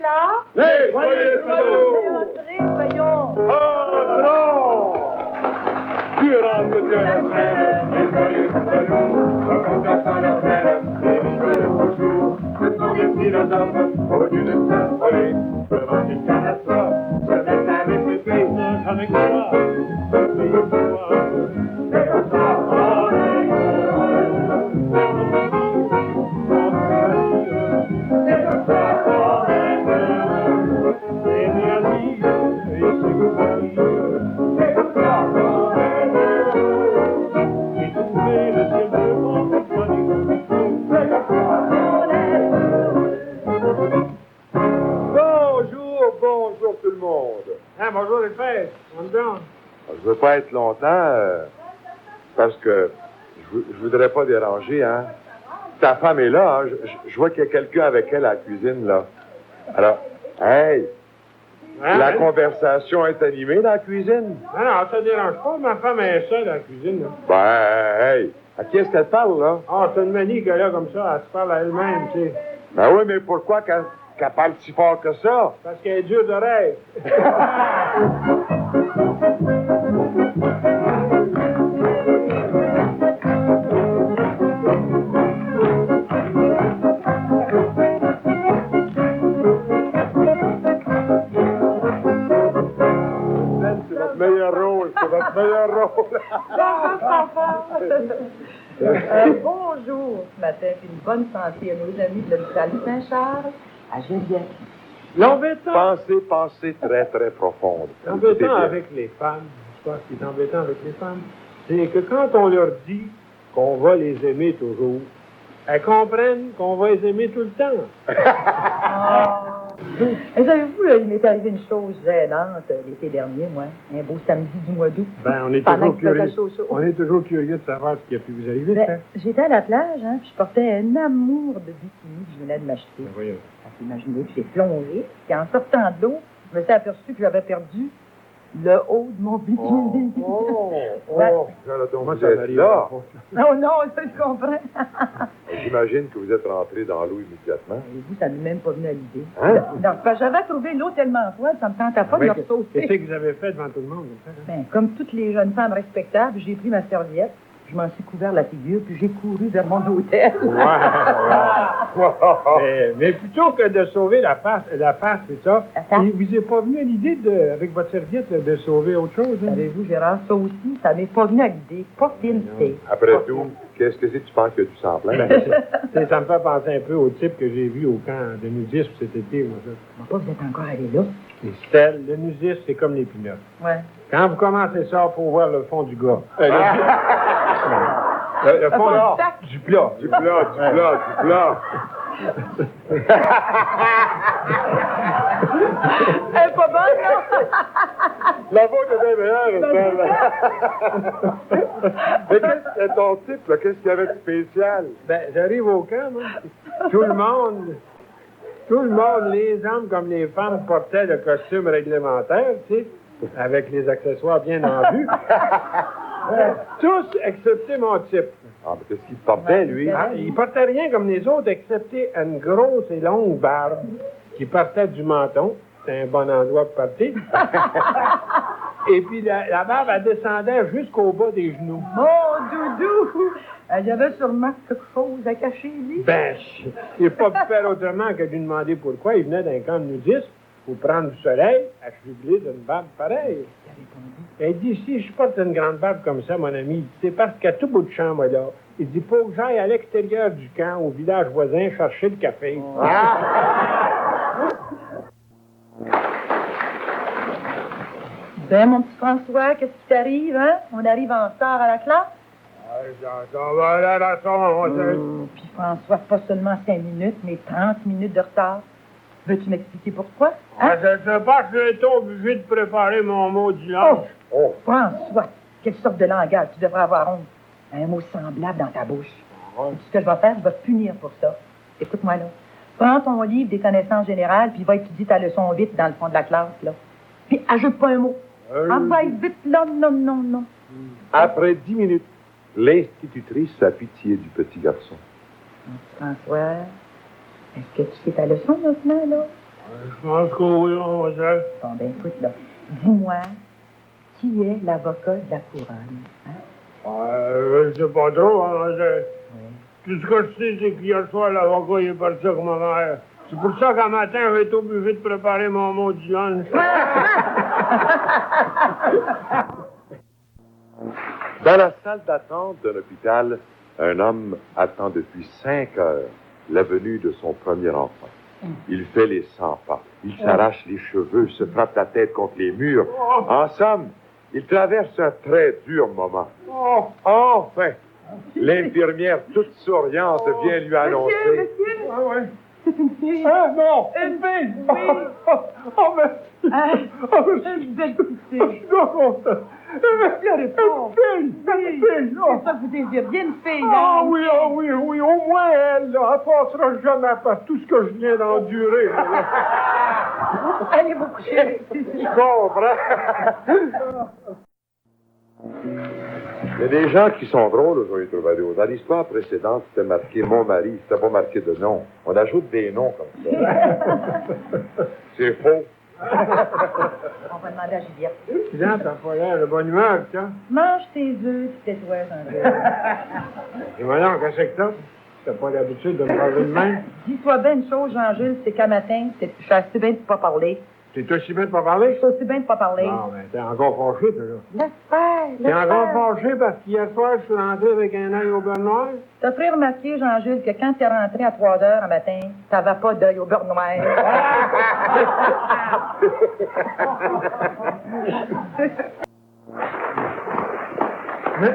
là? Les joyeux cadeaux! Entrez, voyons. Entrons! Durant toute la semaine, les joyeux cadeaux, rencontrant leur peine, les rigolos jours, ce sont des philosophes, au lieu de s'affoler, devant une catastrophe, se mettent à répéter, avec moi, c'est comme ça, on est heureux. C'est comme ça, on est heureux. C'est bien dit, et c'est compris. C'est comme ça, on est heureux. Et trouver le ciel bleu en compagnie. C'est comme ça, on est heureux. Bonjour tout le monde. Ah, bonjour les frères, on donne. Je veux pas être longtemps, parce que je voudrais pas déranger, hein. Ta femme est là, hein. Je vois qu'il y a quelqu'un avec elle à la cuisine, là. Alors, hey, la conversation est animée dans la cuisine? Ah non, ça dérange pas, ma femme est seule à la cuisine. Là. Ben, hey, à qui est-ce qu'elle parle, là? Ah, c'est une manie qu'elle a comme ça, elle se parle à elle-même, tu sais. Ben oui, mais pourquoi qu'elle parle si fort que ça? Parce qu'elle est dure d'oreille. C'est votre meilleur rôle, c'est votre meilleur rôle. Bonjour ce matin, puis une bonne santé à nos amis de l'hôpital Saint-Charles, à Geneviève. L'embêtant, Pensée très, très profonde. l'embêtant Écoutez bien. avec les femmes, je pense ce qui est embêtant avec les femmes, c'est que quand on leur dit qu'on va les aimer toujours, elles comprennent qu'on va les aimer tout le temps. Et savez-vous, là, il m'est arrivé une chose gênante l'été dernier, moi, un beau samedi du mois d'août. Ben, on est Pendant toujours qu'il faisait curieux. chaud. On est toujours curieux de savoir ce qui a pu vous arriver, Ben, ça. j'étais à la plage, hein, puis je portais un amour de bikini que je venais de m'acheter. Ben, voyons. Imaginez que j'ai plongé, puis en sortant de l'eau, je me suis aperçu que j'avais perdu le haut de mon bikini. Donc, Moi, vous ça êtes m'arrive là. pas. Oh non, ça, je comprends. J'imagine que vous êtes rentré dans l'eau immédiatement. Et vous, ça m'est même pas venu à l'idée. Hein? Non, parce que j'avais trouvé l'eau tellement froide, ça me tentait pas de Mais me Qu'est-ce sauter. que vous avez fait devant tout le monde, comme ça? Hein? Ben, comme toutes les jeunes femmes respectables, j'ai pris ma serviette, je m'en suis couvert la figure, puis j'ai couru vers mon hôtel. Mais plutôt que de sauver la face, c'est ça, La face? il vous est pas venu à l'idée, avec votre serviette, de sauver autre chose? Hein? Savez-vous, Gérard, ça aussi, ça m'est pas venu à l'idée. Pas finité. Après tout, qu'est-ce que c'est que tu penses que tu sens plein? Ça me fait penser un peu au type que j'ai vu au camp de nudisme cet été. Moi, ça. Bon, pas vous êtes encore allé là. Et Stella, le nudisme, c'est comme les pinottes. Ouais. Quand vous commencez ça, il faut voir le fond du gars. Le fond fond du sac. du plat. Du plat. Elle est pas bonne, non? La vôtre était meilleure, Estelle. Mais qu'est-ce que ton type, là? Qu'est-ce qu'il y avait de spécial? Ben, j'arrive au camp, moi. Tout le monde, les hommes comme les femmes, portaient le costume réglementaire, tu sais, avec les accessoires bien en vue. Tous, excepté mon type. Ah, mais qu'est-ce qu'il portait, lui? Ah, il portait rien comme les autres, excepté une grosse et longue barbe qui partait du menton. C'était un bon endroit pour partir. Et puis, la barbe, elle descendait jusqu'au bas des genoux. Mon doudou! Il y avait sûrement quelque chose à cacher, lui. Ben, il n'a pas pu faire autrement que de lui demander pourquoi. Il venait d'un camp de nudisme pour prendre du soleil, affublé d'une barbe pareille. Il dit, si je porte une grande barbe comme ça, mon ami, c'est parce qu'à tout bout de champ, moi, là, il dit, faut que j'aille à l'extérieur du camp, au village voisin, chercher le café. Ben, mon petit François, qu'est-ce qui t'arrive, hein? On arrive en retard à la classe? Puis François, pas seulement 5 minutes, mais 30 minutes de retard. Veux-tu m'expliquer pourquoi? Hein? Je sais pas, je suis obligé de préparer mon mot du langage. Oh, François, quelle sorte de langage? Tu devrais avoir honte. Un mot semblable dans ta bouche. Ce que je vais faire, je vais te punir pour ça. Écoute-moi là. Prends ton livre des connaissances générales, puis va étudier ta leçon vite dans le fond de la classe, là. Puis ajoute pas un mot. Va vite, là, non. Après 10 minutes, l'institutrice a pitié du petit garçon. François, est-ce que tu sais ta leçon maintenant, là? Je pense que oui, mademoiselle. Bon, ben écoute, là, dis-moi, qui est l'avocat de la couronne? Hein? Je sais pas trop, mademoiselle. Oui. Tout ce que je sais, c'est qu'hier soir, l'avocat, il est parti avec ma mère. C'est pour ça qu'un matin, j'ai été obligé de préparer mon mot du lunch. Dans la salle d'attente d'un hôpital, un homme attend depuis 5 heures la venue de son premier enfant. Il fait les 100 pas. Il s'arrache les cheveux, se frappe la tête contre les murs. En somme, il traverse un très dur moment. Enfin, l'infirmière, toute souriante, vient lui annoncer... Monsieur! Ah ouais. C'est une fille! Ah non! Une fille! Oui! Oh, mais... Ah, Oh, mais... une belle petite Je fille! suis donc content. Pleurez pas. Une fille! C'est ça que vous désiriez, une fille! Ah hein? oui, au moins elle, là, elle passera jamais par tout ce que je viens d'endurer. Allez vous coucher! Je comprends. Il y a des gens qui sont drôles aujourd'hui, Troubadour. Dans l'histoire précédente, c'était marqué « Mon mari », c'était pas marqué de nom. On ajoute des noms comme ça. C'est faux. On va demander à Juliette. Tiens, t'as pas l'air de bonne humeur, tiens. Mange tes œufs, puis tais-toi un peu. Et voyons, qu'est-ce que t'as? T'as pas l'habitude de me parler de même? Dis-toi bien une chose, Jean-Jules, c'est qu'à matin, je suis assez bien de pas parler. T'es aussi bien de pas parler? Je suis aussi bien de pas parler. Non, mais t'es encore fâché, toi, là. Laisse faire, T'es laisse encore faire. fâché parce qu'hier soir, je suis rentré avec un œil au beurre noir? T'as fait remarquer, Jean-Jules, que quand t'es rentré à 3 heures un matin, t'avais pas d'œil au beurre noir. Mais,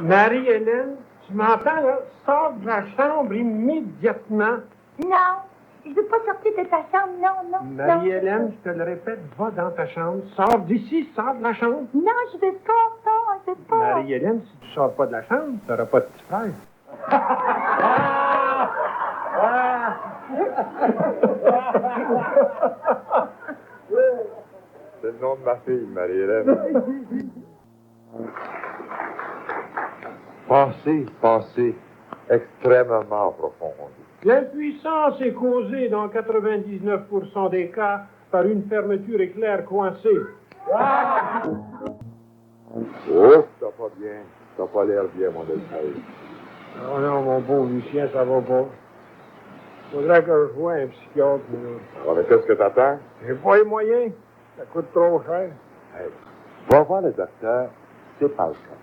Marie-Hélène, tu m'entends, là? Sors de la chambre immédiatement. Non, je veux pas sortir de ta chambre, non, non. Marie-Hélène, je te le répète, va dans ta chambre. Sors d'ici, sors de la chambre. Non, non, je veux pas, non, je veux pas. Marie-Hélène, si tu sors pas de la chambre, t'auras pas de petit frère. C'est le nom de ma fille, Marie-Hélène. Pensée extrêmement profonde. L'impuissance est causée dans 99% des cas par une fermeture éclair coincée. Oh, t'as pas bien. T'as pas l'air bien, mon Elsaï. Oh non, mon pauvre Lucien, ça va pas. Faudrait que je voie un psychiatre. Alors, mais qu'est-ce que t'attends? J'ai pas les moyens. Ça coûte trop cher. Hey, va voir le docteur, c'est pas le cas.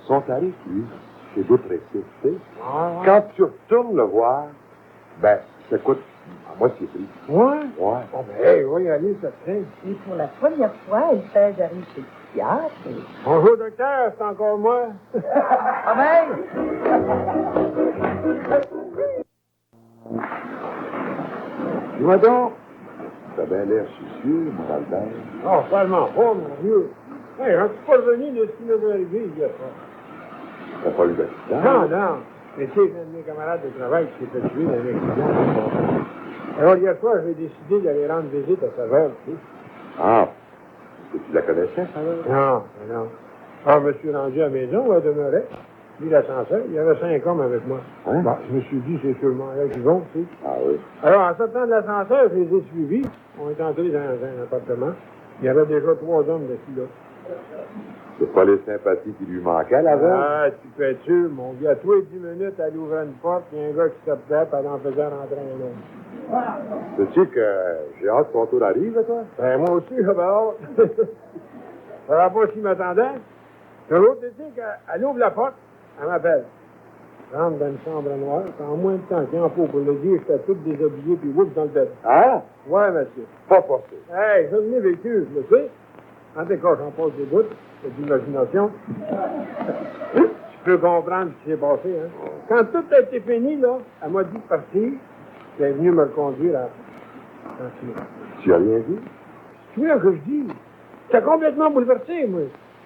Son tarif, lui, c'est d'autres récits, tu sais. Quand tu retournes le voir, ben, ça coûte à moitié prix. Ouais? Ouais. Bon, ben, hey, va y aller, ça te fait. Et pour la première fois, il fait j'arrive chez le psychiatre. Bonjour, docteur, c'est encore moi. Ah ben! Dis-moi donc, t'as bien l'air soucieux, mon Albert. Non, seulement pas, mon vieux. Hey, je suis pas revenu de ce qui m'est arrivé hier soir. T'as pas eu d'accident? Non. Mais c'est un de mes camarades de travail qui s'est fait tuer dans un accident. Alors, hier soir, j'ai décidé d'aller rendre visite à sa mère, tu sais. Ah, est-ce que tu la connaissais, ça, là? Non. Alors, je me suis rendu à la maison, où elle demeurait. Puis l'ascenseur, il y avait 5 hommes avec moi. Hein? Bon, je me suis dit, c'est sûrement là qu'ils vont, tu sais. Ah oui. Alors, en sortant de l'ascenseur, je les ai suivis. On est entrés dans un appartement. Il y avait déjà 3 hommes dessus, là. C'est pas les sympathies qui lui manquaient, là, Ah, tu peux être sûr, mon gars. Tous les 10 minutes, elle ouvrait une porte, il y a un gars qui sortait, puis elle en faisait rentrer un homme. Sais-tu que j'ai hâte que ton tour arrive, toi? Ben, moi aussi, j'avais hâte. Ça va pas s'il m'attendait. De l'autre côté, qu'elle ouvre la porte, elle m'appelle. Je rentre dans une chambre noire, puis en moins de temps qu'il en faut pour le dire, j'étais tout déshabillé, puis ouf, dans le bed. Hein? Ouais, monsieur. Pas possible. Hey, je l'ai vécu, je le sais. En tout cas, j'en passe des bouts, c'est de l'imagination. Tu peux comprendre ce qui s'est passé, hein. Quand tout a été fini, là, elle m'a dit de partir, puis elle est venue me reconduire à... Tu as rien vu? Tu vois ce que je dis? J'étais complètement bouleversé, moi.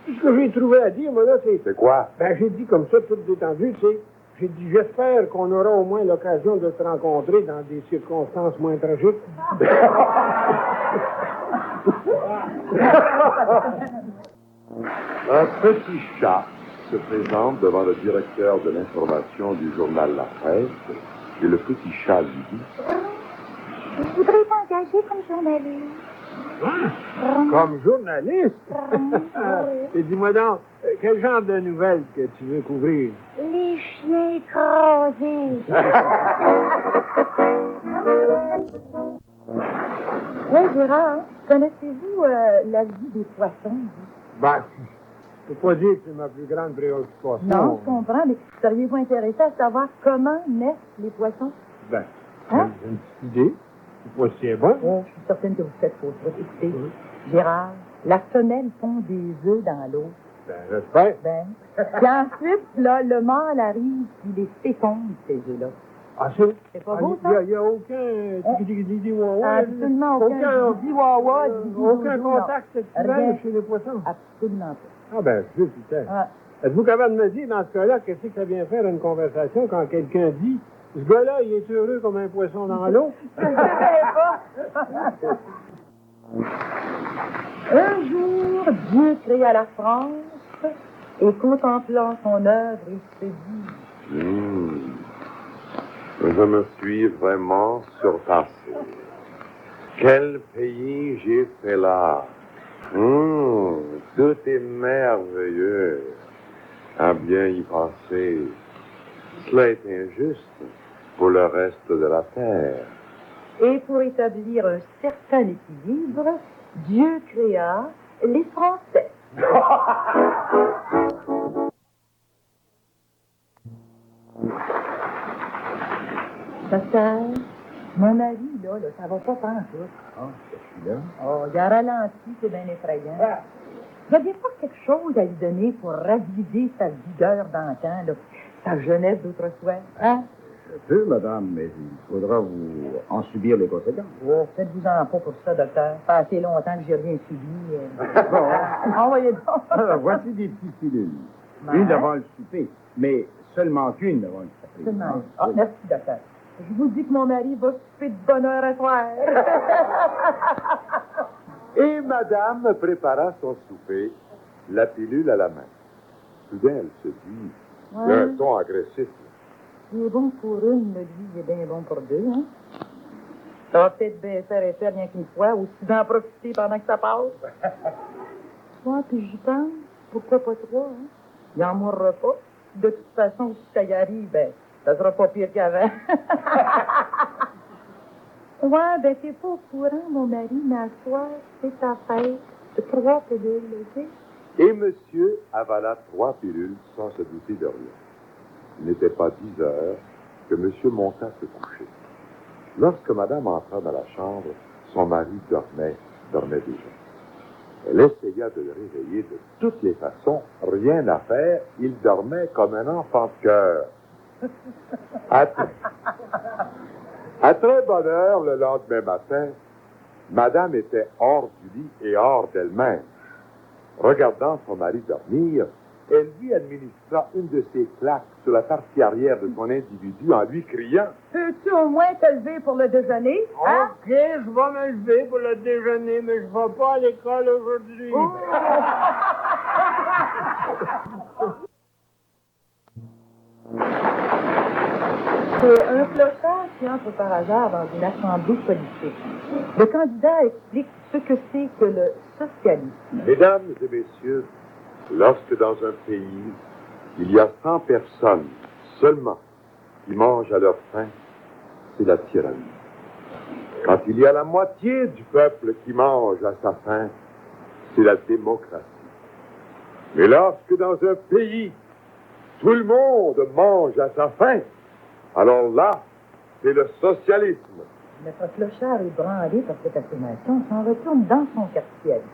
Tout ce que j'ai trouvé à dire, moi, là, c'est... C'est quoi? Ben, j'ai dit comme ça, tout détendu, tu sais. J'ai dit, j'espère qu'on aura au moins l'occasion de se rencontrer dans des circonstances moins tragiques. Un petit chat se présente devant le directeur de l'information du journal La Presse et le petit chat lui dit Je voudrais t'engager comme journaliste. Comme journaliste? Et dis-moi donc, quel genre de nouvelles que tu veux couvrir? Les chiens écrasés. Oui, Gérard, connaissez-vous la vie des poissons? Ben, je peux pas dire que c'est ma plus grande préoccupation. Non, je comprends, mais seriez-vous intéressé à savoir comment naissent les poissons? Ben, Hein? j'ai une petite idée. Je sais pas si c'est bon. Oh, je suis certaine que vous faites fausse route. Écoutez, Gérard, la femelle pond des œufs dans l'eau. Ben, j'espère. Ben, puis ensuite, là, le mâle arrive, puis il les féconde, ces œufs-là. Ah, c'est... C'est pas beau, ça? Il n'y a aucun... Absolument aucun ziwawa, Aucun contact sexuel Rien. chez les poissons. Absolument pas. Ah ben, je putain. Ah. Êtes-vous capable de me dire, dans ce cas-là, qu'est-ce que ça vient faire une conversation quand quelqu'un dit « Ce gars-là, il est heureux comme un poisson dans l'eau? » Je ne sais pas. Un jour, Dieu créa la France et contemplant son œuvre, il se dit... Je me suis vraiment surpassé. Quel pays j'ai fait là. Tout est merveilleux. À bien y penser. Cela est injuste pour le reste de la terre. Et pour établir un certain équilibre, Dieu créa les Français. Docteur, mon mari, là, ça va pas tant tout. Ah, je suis là. Oh, il a ralenti, c'est bien effrayant. Il y a bien pas quelque chose à lui donner pour raviver sa vigueur d'antan, là, sa jeunesse d'autrefois. Hein? Je peux, madame, mais il faudra vous en subir les conséquences. Oh, faites-vous-en pas pour ça, docteur. Ça fait assez longtemps que j'ai rien subi. Envoyez donc. Alors, voici des petites pilules. Ouais. Une avant le souper, mais seulement qu'une avant le souper. Seulement. Ah, merci, docteur. Je vous dis que mon mari va souper de bonheur à soir. Et madame prépara son souper, la pilule à la main. Soudain, elle se dit, d'un ton agressif. Il est bon pour une, mais lui, il est bien bon pour deux, hein? Ça va peut-être bien faire effet rien qu'une fois, aussi d'en profiter pendant que ça passe. Ouais, puis j'y pense. Pourquoi pas trois, hein? Il n'en mourra pas. De toute façon, si ça y arrive, ben, ça sera pas pire qu'avant. Ouais, ben, t'es pas au courant, mon mari, mais à soir, c'est ta fête. 3 pilules, OK? Et monsieur avala 3 pilules sans se douter de rien. Il n'était pas 10 heures que monsieur monta se coucher. Lorsque madame entra dans la chambre, son mari dormait déjà. Elle essaya de le réveiller de toutes les façons, rien à faire, il dormait comme un enfant de cœur. À très bonne heure, le lendemain matin, madame était hors du lit et hors d'elle-même. Regardant son mari dormir, elle lui administra une de ses claques sur la partie arrière de son individu en lui criant « Peux-tu au moins te lever pour le déjeuner? Hein? OK, je vais me lever pour le déjeuner, mais je ne vais pas à l'école aujourd'hui. C'est un clochard qui entre par hasard dans une assemblée politique. Le candidat explique ce que c'est que le socialisme. » Mesdames et messieurs, lorsque dans un pays, il y a 100 personnes seulement qui mangent à leur faim, c'est la tyrannie. Quand il y a la moitié du peuple qui mange à sa faim, c'est la démocratie. Mais lorsque dans un pays, tout le monde mange à sa faim, alors là, c'est le socialisme. Notre clochard est branlé par cette affirmation, s'en retourne dans son quartier à lui.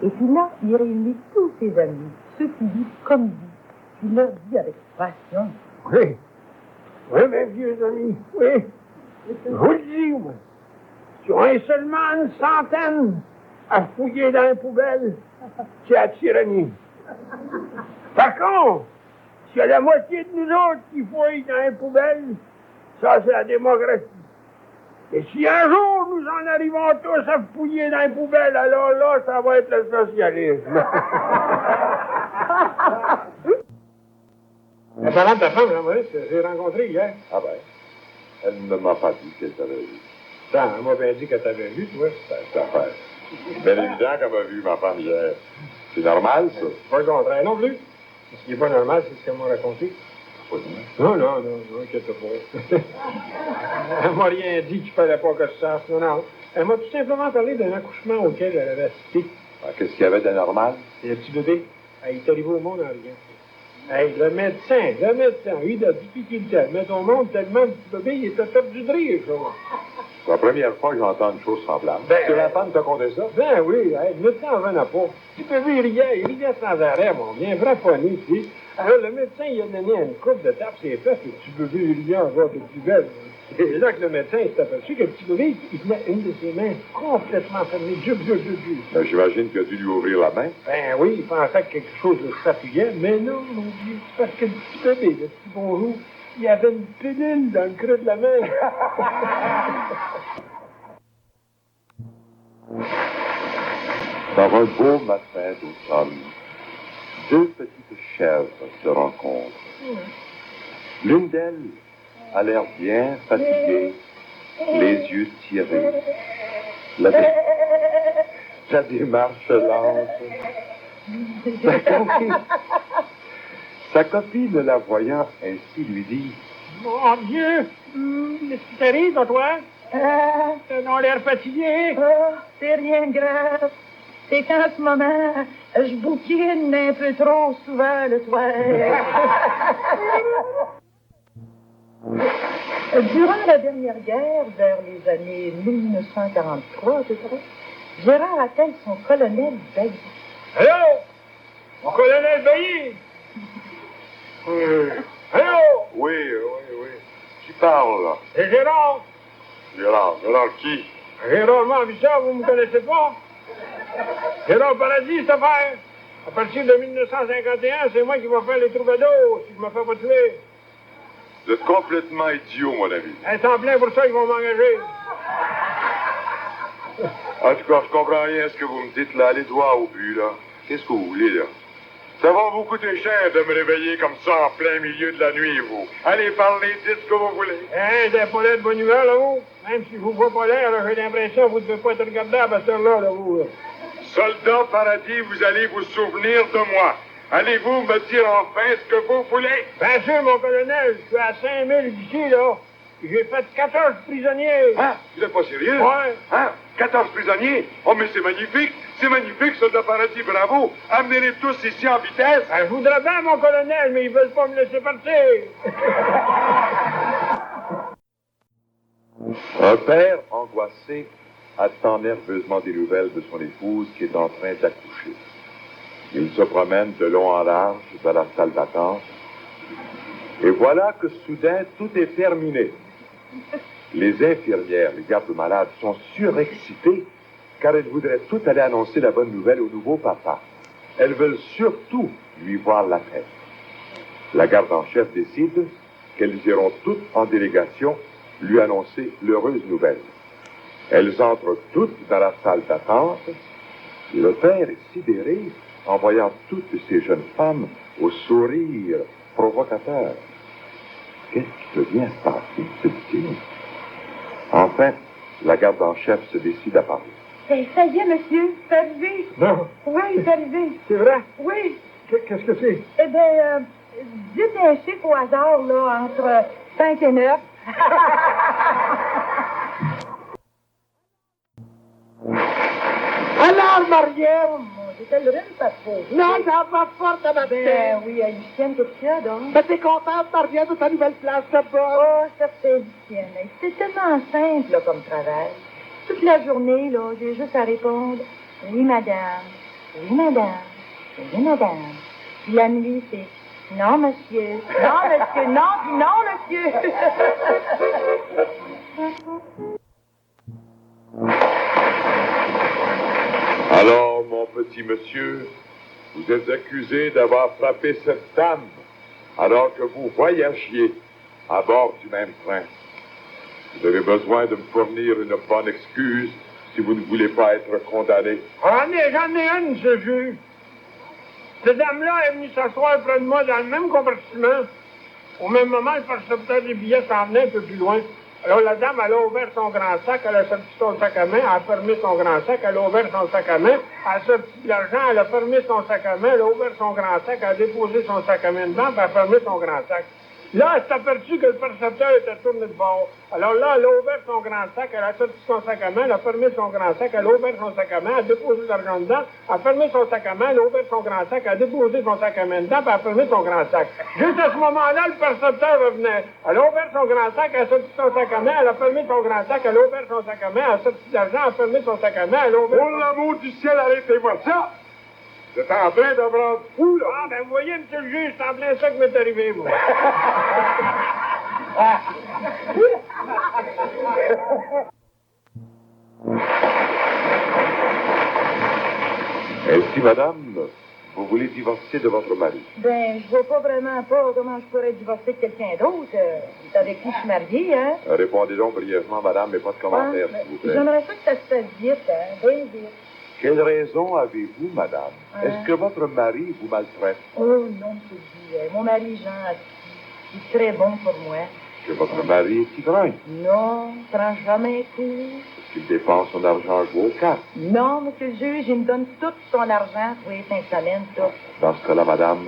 Et puis là, il réunit tous ses amis, ceux qui vivent comme lui. Il leur dit avec passion. Oui. Oui, mes vieux amis, oui. Je vous le dis, moi. Si on est seulement une centaine à fouiller dans les poubelles, c'est la tyrannie. Par contre, s'il y a la moitié de nous autres qui fouillent dans les poubelles, ça, c'est la démocratie. Et si un jour nous en arrivons tous à fouiller dans les poubelles, alors là, ça va être le socialisme. La parente de ta femme, là, Maurice, j'ai rencontré hier. Ah ben, elle ne m'a pas dit qu'elle t'avait vu. Attends, elle m'a bien dit que t'avais vu, toi. C'est affaire. C'est bien évident qu'elle m'a vu, ma femme, hier. C'est normal, ça? Pas le contraire non plus. Ce qui est pas normal, c'est ce qu'elle m'a raconté. Non, inquiète pas. Elle m'a rien dit qu'il fallait pas que je sache. Non. Elle m'a tout simplement parlé d'un accouchement auquel elle avait assisté. Ah, qu'est-ce qu'il y avait d'anormal? Et le petit bébé, il est arrivé au monde en rien. Hey, le médecin a eu de la difficulté à le mettre au monde tellement le petit bébé, il était perdu de rire, je vois. C'est la première fois que j'entends une chose semblable. Ben, Est-ce que la femme t'a conté ça? Ben oui, hey, le médecin en venait pas. Le petit bébé, il riait sans arrêt, mon bien, vrai funny, tu sais. Alors, le médecin, il a donné une coupe de tape sur les fesses, et le petit bébé, il riait encore de plus belle. Et là que le médecin s'est aperçu que le petit bébé, il tenait une de ses mains complètement fermée. Ben, j'imagine qu'il a dû lui ouvrir la main. Ben oui, il pensait que quelque chose s'appuyait, mais non, mon Dieu, c'est parce que le petit bébé, le petit bonjour, il y avait une pilule dans le creux de la main. Dans un beau matin d'automne, deux petites chèvres se rencontrent. L'une d'elles a l'air bien fatiguée, les yeux tirés. La démarche lente. Sa copine, la voyant ainsi, lui dit: Mon Dieu! Qu'est-ce qui t'arrive, toi? T'as l'air fatigué. C'est rien de grave. C'est qu'en ce moment, je bouquine un peu trop souvent le soir. Durant la dernière guerre, vers les années 1943, je crois, Gérard appelle son colonel Bailly. Allô? Mon colonel Bailly? Allô? Oui. Qui parle, là? C'est Gérard. Gérard qui? Gérard Manvissard, vous me connaissez pas? Gérard Paradis, cette affaire. À partir de 1951, c'est moi qui vais faire les troubadours, si je me fais pas tuer. Vous êtes complètement idiot, mon ami. Un temps plein pour ça, ils vont m'engager. En tout cas, je comprends rien à ce que vous me dites, là. Allez droit au but, là. Qu'est-ce que vous voulez, là? Ça va vous coûter cher de me réveiller comme ça en plein milieu de la nuit, vous. Allez, parlez, dites ce que vous voulez. Hein, c'est pas l'air de bonne humeur, là, vous? Même si je vous vois pas l'air, là, j'ai l'impression que vous ne devez pas être regardable à cette heure-là, là, vous. Là. Soldat Paradis, vous allez vous souvenir de moi. Allez-vous me dire enfin ce que vous voulez? Bien sûr, mon colonel, je suis à 5000 d'ici, là. J'ai fait 14 prisonniers. Hein? Vous êtes pas sérieux? Ouais. Hein? 14 prisonniers? Oh, mais c'est magnifique! C'est magnifique, soldat Paradis, bravo! Amenez-les tous ici en vitesse! Ben, je voudrais bien, mon colonel, mais ils veulent pas me laisser partir. Un père angoissé attend nerveusement des nouvelles de son épouse qui est en train d'accoucher. Il se promène de long en large dans la salle d'attente. Et voilà que soudain, tout est terminé. Les infirmières, les gardes-malades sont surexcitées car elles voudraient toutes aller annoncer la bonne nouvelle au nouveau papa. Elles veulent surtout lui voir la tête. La garde en chef décide qu'elles iront toutes en délégation lui annoncer l'heureuse nouvelle. Elles entrent toutes dans la salle d'attente et le père est sidéré en voyant toutes ces jeunes femmes au sourire provocateur. Qu'est-ce qui peut bien se passer, se dit-il? Enfin, la garde en chef se décide à parler. Ça y est, monsieur, c'est arrivé. Non. Oui, c'est arrivé. C'est vrai? Oui. Qu'est-ce que c'est? Eh bien, dites un chiffre au hasard, là, entre 5 et 9. Alors, Marielle! J'étais le rhume, pas trop. Non, ça va forte à ma Ben tête. oui, Lucienne, qu'est-ce qu'il y a, donc? Ben, t'es contente, Marielle, de ta nouvelle place de bas? Oh, ça fait Lucienne. C'est tellement simple, là, comme travail. Toute la journée, là, j'ai juste à répondre « Oui, madame. Oui, madame. Oui, madame. » Puis la nuit, c'est « Non, monsieur. Non, monsieur. Non, puis non, monsieur. » Alors, mon petit monsieur, vous êtes accusé d'avoir frappé cette dame alors que vous voyagiez à bord du même train. Vous avez besoin de me fournir une bonne excuse si vous ne voulez pas être condamné. J'en ai une, monsieur le juge. Cette dame-là est venue s'asseoir près de moi dans le même compartiment. Au même moment, le percepteur des billets s'en venait un peu plus loin. Alors, la dame, elle a ouvert son grand sac, elle a sorti son sac à main, elle a fermé son grand sac, elle a ouvert son sac à main, elle a sorti de l'argent, elle a fermé son sac à main, elle a ouvert son grand sac, elle a déposé son sac à main dedans, puis elle a fermé son grand sac. Là, elle s'est aperçue que le percepteur était tourné de bord. Alors là, elle a ouvert son grand sac, elle a sorti son sac à main, elle a fermé son grand sac, elle a ouvert son sac à main, elle a déposé l'argent dedans, elle a fermé son sac à main, elle a ouvert son grand sac, elle a déposé son sac à main dedans, puis elle a fermé son grand sac. Juste à ce moment-là, le percepteur revenait. Elle a ouvert son grand sac, elle a sorti son sac à main, elle a fermé son grand sac, elle a ouvert son sac à main, elle a sorti de l'argent, elle a fermé son sac à main, elle a ouvert... Pour l'amour du ciel, arrêtez-moi ça! Vous êtes en train de me rendre fou, là! Ah, ben, vous voyez, monsieur le juge, c'est en plein ça qui m'est arrivé, moi. Ainsi, madame, vous voulez divorcer de votre mari? Ben, je vois pas vraiment pas comment je pourrais divorcer de quelqu'un d'autre. C'est avec qui je suis mariée, hein? Répondez donc brièvement, madame, mais pas de commentaires, Ah, s'il vous plaît. j'aimerais ça que ça se fasse vite, hein? Bien vite. Quelle raison avez-vous, madame? Est-ce que votre mari vous maltraite? Oh non, monsieur le juge, mon mari Jean, il est très bon pour moi. Que votre mari est ivrogne? Non, prends jamais un coup. Est-ce qu'il dépense son argent à jouer aux cartes? Non, monsieur le juge, il me donne tout son argent pour les fins de semaine, tout. Dans ce cas-là, madame,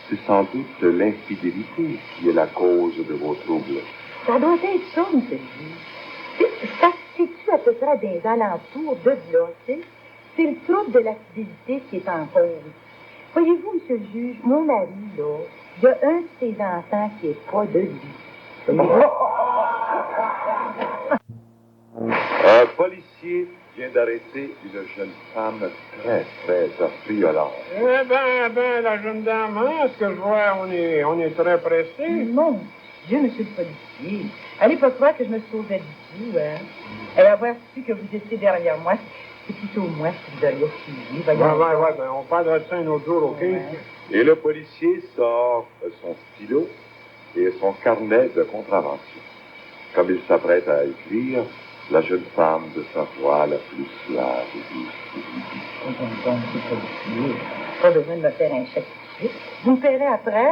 c'est sans doute l'infidélité qui est la cause de vos troubles. Ça doit être ça, monsieur le juge. Ça se situe à peu près dans les alentours de là, tu sais. C'est le trouble de la fidélité qui est en cause. Voyez-vous, monsieur le juge, mon mari, là, il y a un de ses enfants qui est pas de lui. Un policier vient d'arrêter une jeune femme très, très violente. Ben, la jeune dame, hein, ce que je vois, on est très pressé. Mon Dieu, monsieur le policier, allez pas croire que je me sauvais du tout, hein. Et avoir su que vous étiez derrière moi, c'est plutôt moi qui vous auriez suivi. Ben, on parlera de ça un autre jour, OK? Ouais. Et le policier sort son stylo et son carnet de contravention. Comme il s'apprête à écrire, la jeune femme de sa voix la plus suave dit... Bon, monsieur le policier, pas besoin de me faire un chèque tout de suite. Vous me paierez après.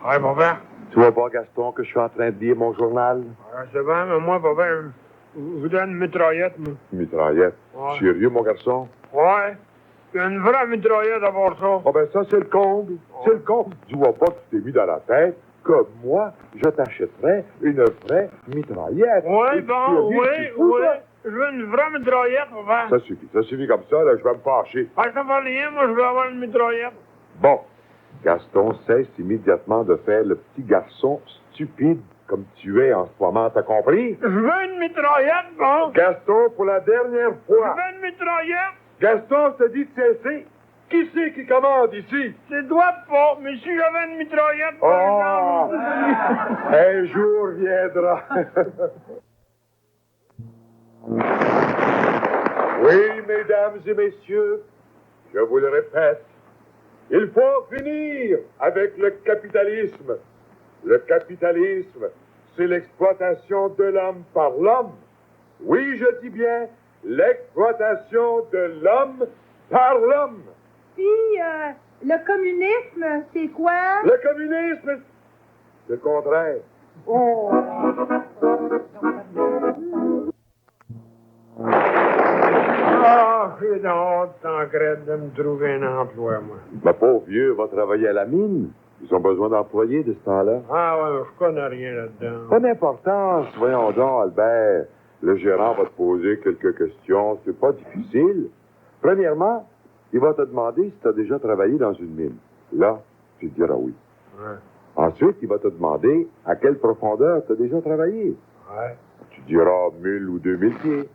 Ouais, papa. Tu vois pas, Gaston, que je suis en train de lire mon journal? C'est bien, mais moi, papa, je vous donne une mitraillette, moi. Mitraillette. Ouais. Sérieux, mon garçon? Ouais. Une vraie mitraillette à part ça. Oh ben ça, c'est le comble. C'est le comble. Tu vois pas que tu t'es mis dans la tête que moi, je t'achèterais une vraie mitraillette. Oui, Et bon, tu as dit, tu fous, toi? Je veux une vraie mitraillette, papa. Ça suffit comme ça, là, je vais me fâcher. Ah, ça va rien, moi, je veux avoir une mitraillette. Bon, Gaston cesse immédiatement de faire le petit garçon stupide comme tu es en ce moment, t'as compris? Je veux une mitraillette, bon. Gaston, pour la dernière Je fois. veux une mitraillette. Gaston, je te dis de cesser. Qui c'est qui commande ici? C'est doit pas, mais si j'avais une mitraillette, Oh! par exemple... Un jour viendra. Oui, mesdames et messieurs, je vous le répète, il faut finir avec le capitalisme. Le capitalisme, c'est l'exploitation de l'homme par l'homme. Oui, je dis bien, l'exploitation de l'homme par l'homme. Puis, le communisme, c'est quoi? Le communisme, c'est le contraire. Oh! Ah, j'ai honte, tant crête de me trouver un emploi, moi. Ma pauvre vieux va travailler à la mine. Ils ont besoin d'employés de ce temps-là. Ah ouais, je connais rien là-dedans. Pas d'importance, voyons donc, Albert. Le gérant va te poser quelques questions. C'est pas difficile. Premièrement, il va te demander si tu as déjà travaillé dans une mine. Là, tu diras oui. Ouais, Ensuite, il va te demander à quelle profondeur tu as déjà travaillé. ouais. Tu diras 1000 ou 2000 pieds.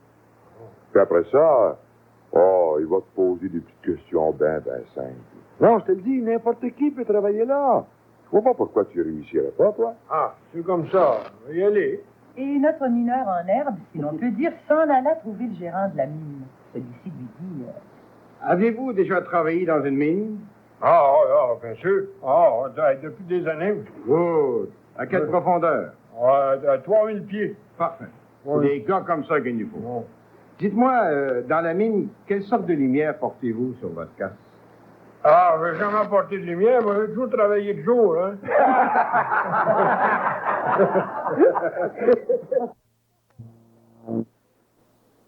Puis après ça, il va te poser des petites questions ben simples. Non, je te le dis, n'importe qui peut travailler là. Je vois pas pourquoi tu réussirais pas, toi. Ah, c'est comme ça. On va y aller. Et notre mineur en herbe, si l'on peut dire, s'en alla trouver le gérant de la mine. Celui-ci lui dit... Avez-vous déjà travaillé dans une mine? Ah, bien sûr. Depuis des années. Good. À quelle profondeur? À 3000 pieds. Parfait. Oui. Des gars comme ça qu'il nous faut. Bon. Dites-moi, dans la mine, quelle sorte de lumière portez-vous sur votre casque? Ah, je vais jamais apporter de lumière, moi, j'ai toujours travaillé de jour, hein.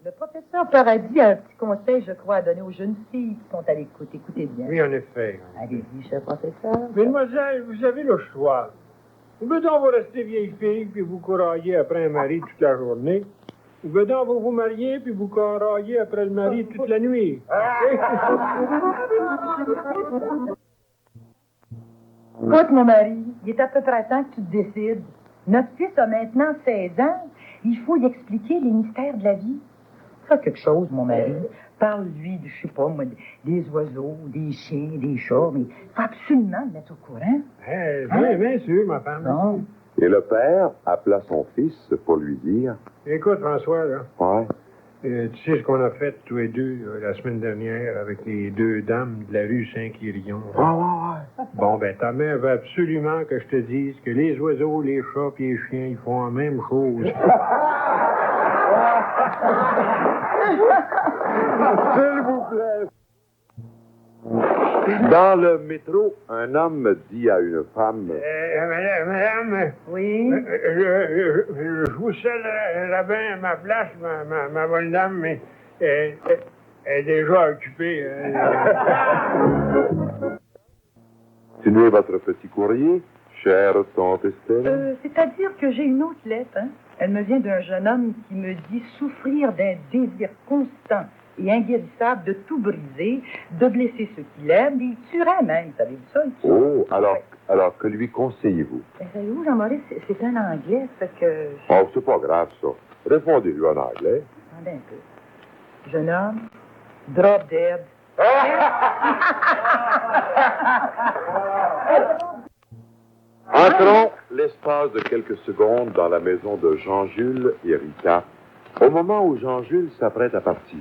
Le professeur Paradis a un petit conseil, je crois, à donner aux jeunes filles qui sont à l'écoute. Écoutez bien. Oui, en effet. Allez-y, cher professeur. Mesdemoiselles, vous avez le choix. Ou bien donc vous restez vieille fille, puis vous couraillez après un mari toute la journée. Ou bien donc vous vous mariez, puis vous couraillez après le mari toute la nuit. Écoute, mon mari, il est à peu près temps que tu te décides. Notre fils a maintenant 16 ans. Il faut y expliquer les mystères de la vie. Fais quelque chose, mon mari. Parle-lui, je sais pas, moi, des oiseaux, des chiens, des chats, mais faut absolument le mettre au courant. Bien sûr, ma femme. Non. Et le père appela son fils pour lui dire... Écoute, François, là, Ouais. tu sais ce qu'on a fait tous les deux la semaine dernière avec les deux dames de la rue Saint-Quirion? Ouais. Bon, ben, ta mère veut absolument que je te dise que les oiseaux, les chats et les chiens, ils font la même chose. S'il vous plaît. Dans le métro, un homme dit à une femme... Madame, Oui? je vous cède bien ma place, ma bonne dame, mais elle est déjà occupée. Continuez votre petit courrier, chère tante Estelle. C'est-à-dire que j'ai une autre lettre, hein? Elle me vient d'un jeune homme qui me dit souffrir d'un désir constant et inguérissable de tout briser, de blesser ceux qu'il aime, il tuerait même, savez-vous ça? Il tuerait. Oh, alors que lui conseillez-vous? Ben, savez-vous, Jean-Maurice, c'est un anglais, fait que... Oh, c'est pas grave, ça. Répondez-lui en anglais. Attendez un peu. Jeune homme, drop dead. Entrons l'espace de quelques secondes dans la maison de Jean-Jules et Rita, au moment où Jean-Jules s'apprête à partir.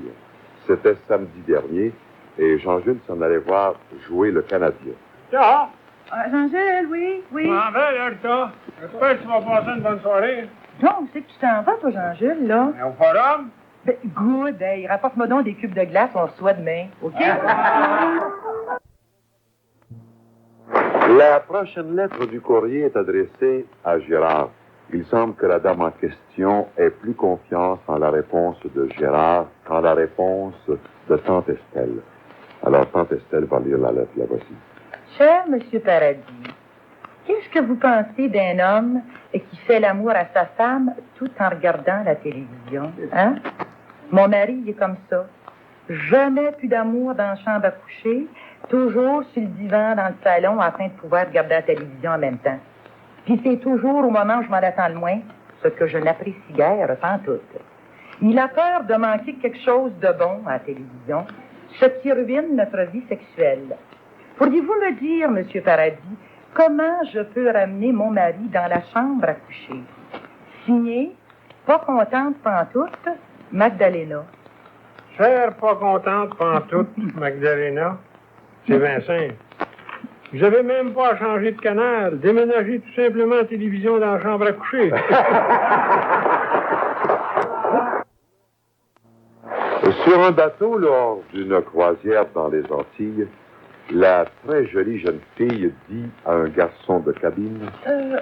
C'était samedi dernier, et Jean-Jules s'en allait voir jouer le Canadien. Ça, Jean-Jules, oui, oui. m'en vais, là, ça. J'espère que tu vas passer une bonne soirée. Non, c'est que tu t'en vas, toi, Jean-Jules, là. Au forum? Ben, good, hey, rapporte-moi donc des cubes de glace, on reçoit demain, OK? La prochaine lettre du courrier est adressée à Gérard. Il semble que la dame en question ait plus confiance en la réponse de Gérard qu'en la réponse de tante Estelle. Alors, tante Estelle va lire la lettre, la voici. Cher Monsieur Paradis, qu'est-ce que vous pensez d'un homme qui fait l'amour à sa femme tout en regardant la télévision, hein? Mon mari, il est comme ça. Jamais plus d'amour dans la chambre à coucher, toujours sur le divan dans le salon afin de pouvoir regarder la télévision en même temps. Puis c'est toujours au moment où je m'en attends le moins, ce que je n'apprécie guère pantoute. Il a peur de manquer quelque chose de bon à la télévision, ce qui ruine notre vie sexuelle. Pourriez-vous me dire, Monsieur Paradis, comment je peux ramener mon mari dans la chambre à coucher? Signé, pas contente pantoute, Magdalena. Chère pas contente pantoute, Magdalena, c'est bien simple. Vous avez même pas à changer de canal. Déménagez tout simplement la télévision dans la chambre à coucher. Sur un bateau, lors d'une croisière dans les Antilles, la très jolie jeune fille dit à un garçon de cabine...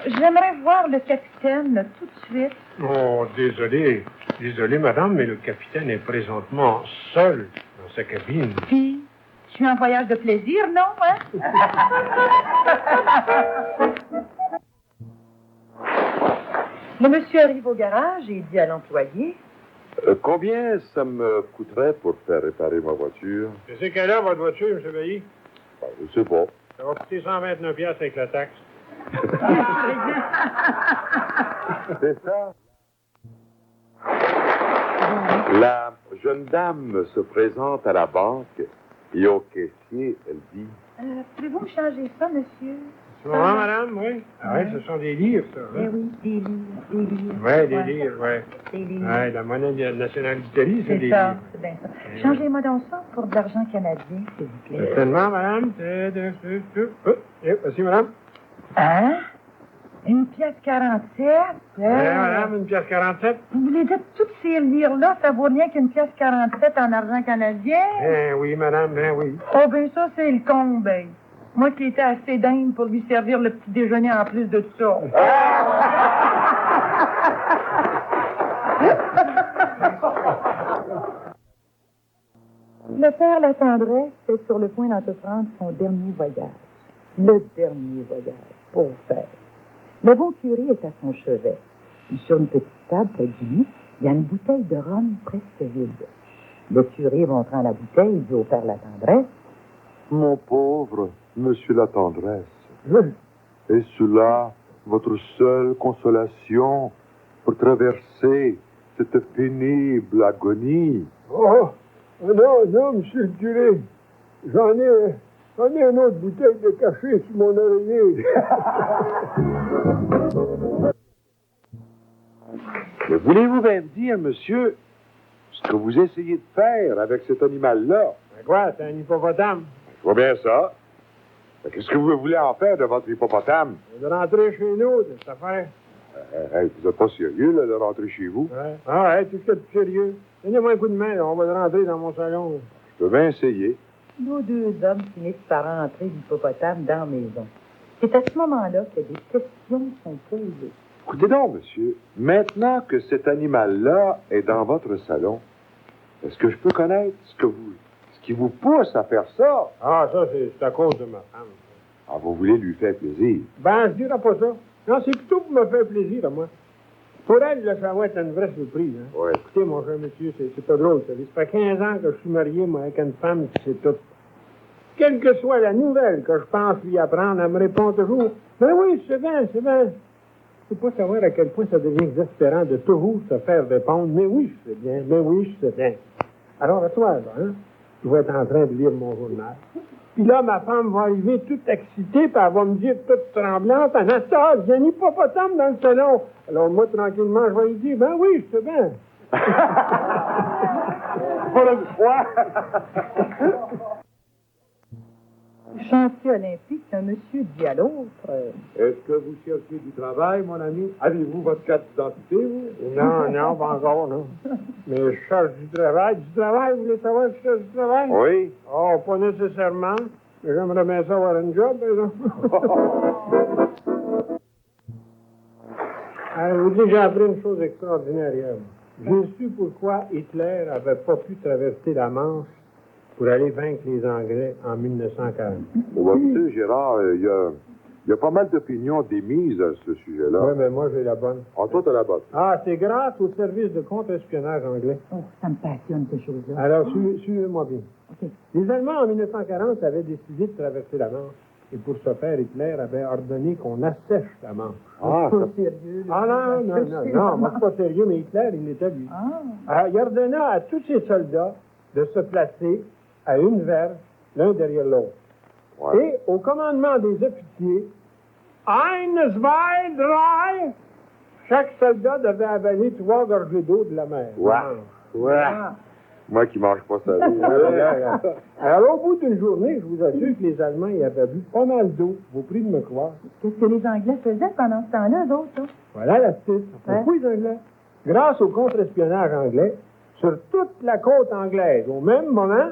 J'aimerais voir le capitaine tout de suite. Oh, désolé. Désolé, madame, mais le capitaine est présentement seul dans sa cabine. Puis, je suis en voyage de plaisir, non, hein? Le monsieur arrive au garage et dit à l'employé... combien ça me coûterait pour faire réparer ma voiture? C'est quelle heure votre voiture, M. Bailly? Je sais pas. Ça va coûter 129 piastres avec la taxe. C'est ça. La jeune dame se présente à la banque et au caissier, elle dit... Pouvez-vous me changer ça, monsieur? Tu vois, madame, oui? Ah oui, ce sont des livres, ça. Eh Hein? oui, des livres, des livres. Oui, des livres, oui. Des livres. Oui, la monnaie nationale d'Italie, c'est des C'est ça, livres. c'est bien ça. Changez-moi donc ça pour de l'argent canadien, s'il vous plaît. Certainement, madame. Merci, madame. Hein? Une pièce 47? Madame, une pièce 47? Vous voulez dire que tous ces livres-là, ça vaut rien qu'une pièce 47 en argent canadien? Oui, madame, oui. Oh, ben ça, c'est le con, ben. Moi qui étais assez dingue pour lui servir le petit déjeuner en plus de tout ça. Le père La Tendresse est sur le point d'entreprendre son dernier voyage. Le dernier voyage, pour faire. Le bon curé est à son chevet. Sur une petite table près de lui, il y a une bouteille de rhum presque vide. Le curé, montrant la bouteille, dit au père La Tendresse, « Mon pauvre monsieur la tendresse, est cela votre seule consolation pour traverser cette pénible agonie? » Oh, non, monsieur le curé. J'en ai une autre bouteille de café sur mon oreiller. Mais voulez-vous bien me dire, monsieur, ce que vous essayez de faire avec cet animal-là? Quoi, c'est un hippopotame? Je vois bien ça. Mais qu'est-ce que vous voulez en faire de votre hippopotame? De rentrer chez nous, de cette affaire. Vous n'êtes pas sérieux, là, de rentrer chez vous? Ouais. Ah ouais, tout ce qu'il y a de sérieux. Donnez-moi un coup de main, là, on va le rentrer dans mon salon. Je peux bien essayer. nos deux hommes finissent par rentrer l'hippopotame dans la maison. C'est à ce moment-là que des questions sont posées. Écoutez donc, monsieur, maintenant que cet animal-là est dans votre salon, est-ce que je peux connaître ce qui vous pousse à faire ça? Ah, ça, c'est à cause de ma femme. Ah, vous voulez lui faire plaisir? Ben, je dirais pas ça. Non, c'est plutôt pour me faire plaisir, à moi. Pour elle, là, ça va être une vraie surprise. Hein? Oui. Écoutez, mon cher monsieur, c'est pas drôle, ça. Ça fait 15 ans que je suis marié, moi, avec une femme qui sait tout. Quelle que soit la nouvelle que je pense lui apprendre, elle me répond toujours « Ben oui, c'est bien, c'est bien. » Je ne peux pas savoir à quel point ça devient exaspérant de toujours se faire répondre « Mais oui, je sais bien, mais oui, je sais bien. » Alors, à toi, là, hein, je vais être en train de lire mon journal. Puis là, ma femme va arriver toute excitée, puis elle va me dire toute tremblante, « Anastasia, il y a un hippopotame dans le salon. » Alors moi, tranquillement, je vais lui dire « Ben oui, je sais bien. » Pour une fois! Chantier olympique, un monsieur dit à l'autre... Est-ce que vous cherchez du travail, mon ami? Avez-vous votre carte d'identité, vous? Non, pas encore, non. Mais je cherche du travail. Du travail, vous voulez savoir si je cherche du travail? Oui. Oh, pas nécessairement. Mais j'aimerais bien ça avoir un job, par exemple. Alors, je vous dis, j'ai appris une chose extraordinaire hier. J'ai su pourquoi Hitler n'avait pas pu traverser la Manche pour aller vaincre les Anglais en 1940. Bon, tu sais, Gérard, il y a pas mal d'opinions d'émises à ce sujet-là. Oui, mais moi, j'ai la bonne. Ah, toi, t'as la bonne. Ah, c'est grâce au service de contre-espionnage anglais. Oh, ça me passionne, ces choses-là. Alors, suivez-moi bien. OK. Les Allemands, en 1940, avaient décidé de traverser la Manche. Et pour ce faire, Hitler avait ordonné qu'on assèche la Manche. Ah, Pas sérieux. là. Ah non, moi, c'est pas sérieux, mais Hitler, il l'était lui. Ah. Alors, il ordonna à tous ses soldats de se placer à une verge, l'un derrière l'autre. ouais. Et au commandement des officiers, Ein, zwei, drei, chaque soldat devait avaler 3 gorgées d'eau de la mer. Ouais. Ouais. Ah. Moi qui mange pas ça. Alors, au bout d'une journée, je vous assure que les Allemands y avaient bu pas mal d'eau. Vous priez de me croire. Qu'est-ce que les Anglais faisaient pendant ce temps-là, eux autres, là? Voilà la suite. Pourquoi les Anglais? Grâce au contre-espionnage anglais, sur toute la côte anglaise, au même moment,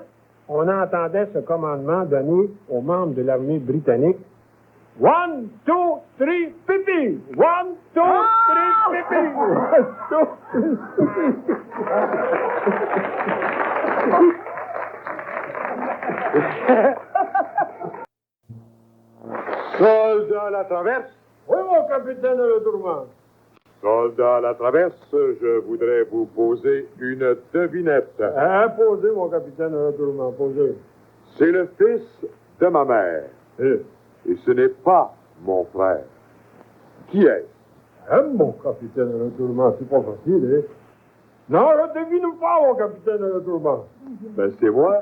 on entendait ce commandement donné aux membres de l'armée britannique. 1, 2, 3, pipi! 1, 2, 3, pipi! 1, 2, 3, Soldat à la traverse! Oui, mon capitaine de le tourment. Soldat à la traverse, je voudrais vous poser une devinette. Posez, mon capitaine de le tourment, posez. C'est le fils de ma mère. Et ce n'est pas mon frère. Qui est-ce? Mon capitaine de le tourment, c'est pas facile, hein? Non, je devine pas, mon capitaine de le tourment. Ben, c'est moi.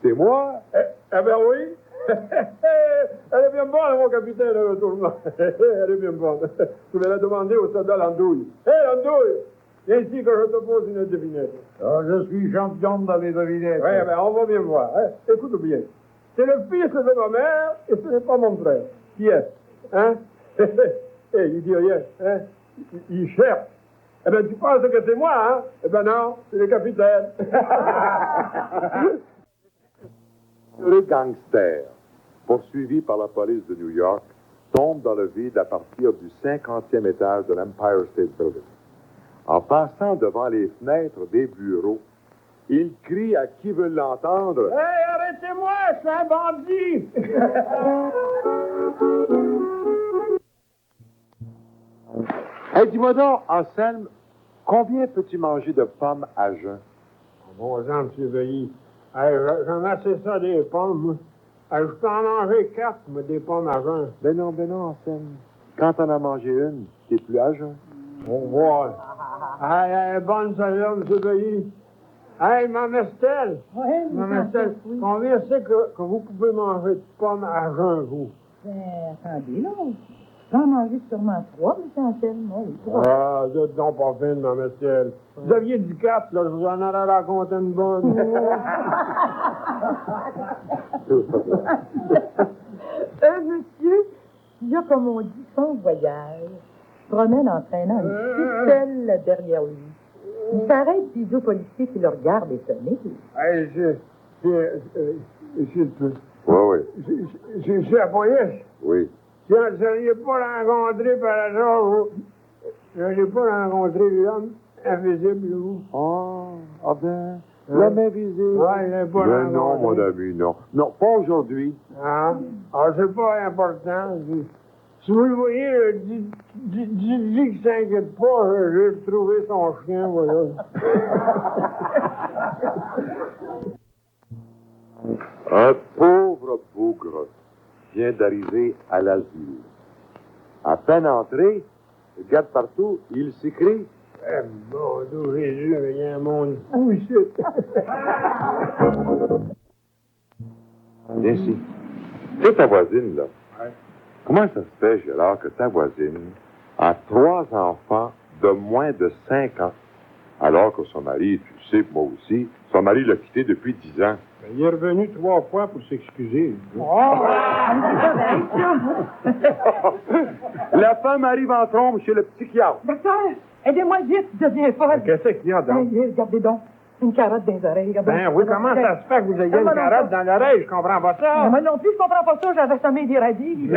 C'est moi. Eh bien oui. Elle est bien bonne, mon capitaine de le tourment. Elle est bien bonne. Je vais la demander au soldat Landouille. Hé, Landouille, viens ici que je te pose une devinette. Ah, je suis champion dans les devinettes. Oui, ben on va bien voir. Hein? Écoute bien. C'est le fils de ma mère et ce n'est pas mon frère. Qui est-ce? Hein? il dit rien, hein? Il cherche. Eh bien, tu penses que c'est moi, hein? Eh bien non, c'est le capitaine. Le gangster, poursuivi par la police de New York, tombe dans le vide à partir du 50e étage de l'Empire State Building. En passant devant les fenêtres des bureaux, il crie à qui veut l'entendre. Hey, arrêtez-moi, c'est un bandit! Hey, dis-moi donc, Anselme, combien peux-tu manger de pommes à jeun? Bon sang, M. Veilly. Hey, j'en ai assez ça des pommes, moi. Hey, je peux en manger 4, mais des pommes à jeun. Ben non, Anselme. Quand t'en as mangé une, t'es plus à jeun. Au revoir. Hey, bonne celle-là, M. Veilly. Hey, Mme Estelle. Oui, Mme Estelle, oui. combien c'est que vous pouvez manger de pommes à jeun, vous? Ben, attendez, là. Je peux en manger sûrement 3, M. Anselme. Oui, 3. Ah, vous êtes donc pas fine, Mme Estelle. Vous aviez du 4, là, je vous en aurais raconté une bonne. Monsieur, il y a, comme on dit, son voyage. Se promène en traînant une ficelle derrière lui. Il s'arrête des deux policiers qui le regardent étonnés. Hey, s'il te plaît. Oui. C'est la police. Oui. Je n'ai pas rencontré par hasard, vous. Je n'ai pas rencontré l'homme invisible, vous. Ah ben, l'homme invisible. Ouais, il n'est pas Ben non, rencontré. mon ami, non. Non, pas aujourd'hui. Ah, c'est pas important. Si vous le voyez, dis qu'il s'inquiète pas, j'ai retrouvé son chien, voilà. Un pauvre bougre vient d'arriver à l'asile. À peine entré, regarde partout, il s'écrie. Eh, bon, d'où Jésus, il y a un monde fou ici. Viens ici. C'est ta voisine, là. Ouais. Comment ça se fait, Gérard, que ta voisine a 3 enfants de moins de 5 ans, alors que son mari, tu sais, moi aussi, son mari l'a quitté depuis 10 ans? Il est revenu 3 fois pour s'excuser. La femme arrive en trombe chez le psychiatre. Docteur, aidez-moi vite, je deviens folle. Qu'est-ce qu'il y a donc? Hey, regardez donc, une carotte dans les oreilles. Regardez. Ben oui, comment ça se fait que vous ayez une carotte dans l'oreille? Je comprends pas ça. Moi non plus, je comprends pas ça, j'avais sommeil d'irradie.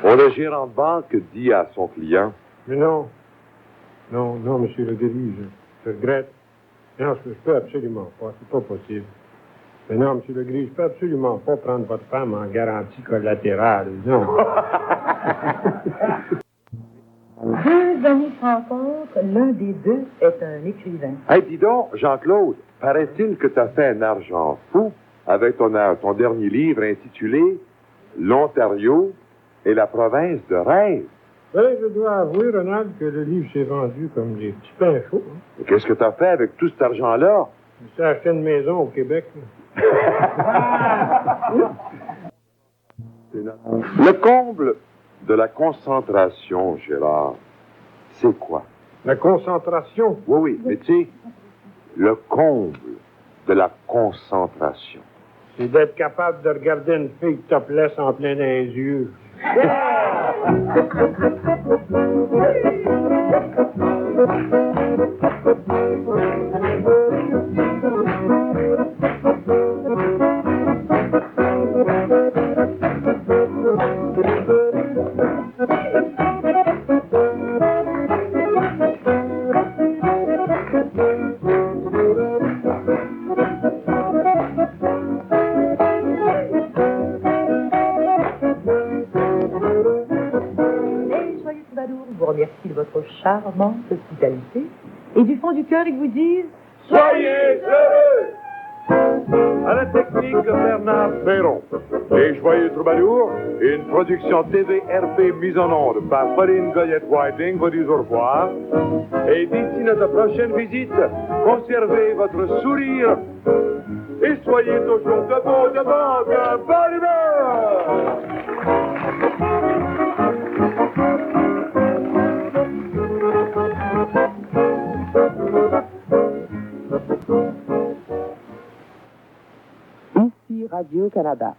Le gérant de banque dit à son client. Mais non, monsieur le Gris, je regrette. Non, je peux absolument pas, c'est pas possible. Mais non, monsieur le Gris, je peux absolument pas prendre votre femme en garantie collatérale, non. 2 amis se rencontrent, l'un des deux est un écrivain. Hey, dis donc, Jean-Claude, paraît-il que tu as fait un argent fou avec ton dernier livre intitulé L'Ontario et la province de rêve. Ben, je dois avouer, Ronald, que le livre s'est vendu comme des petits pains chauds. Hein. Et qu'est-ce que tu as fait avec tout cet argent-là? Je me suis acheté une maison au Québec. Le comble de la concentration, Gérard, c'est quoi? La concentration. Oui, mais tu sais, le comble de la concentration. C'est d'être capable de regarder une fille topless en plein dans les yeux. Vous remercie de votre charmante hospitalité et du fond du cœur, ils vous disent Soyez heureux! À la technique, Bernard Perron. Les Joyeux Troubadours, une production TVRP mise en onde par Pauline Goyette-Whiting, vous dit au revoir. Et d'ici notre prochaine visite, conservez votre sourire et soyez toujours debout, de bonne humeur! Radio-Canada.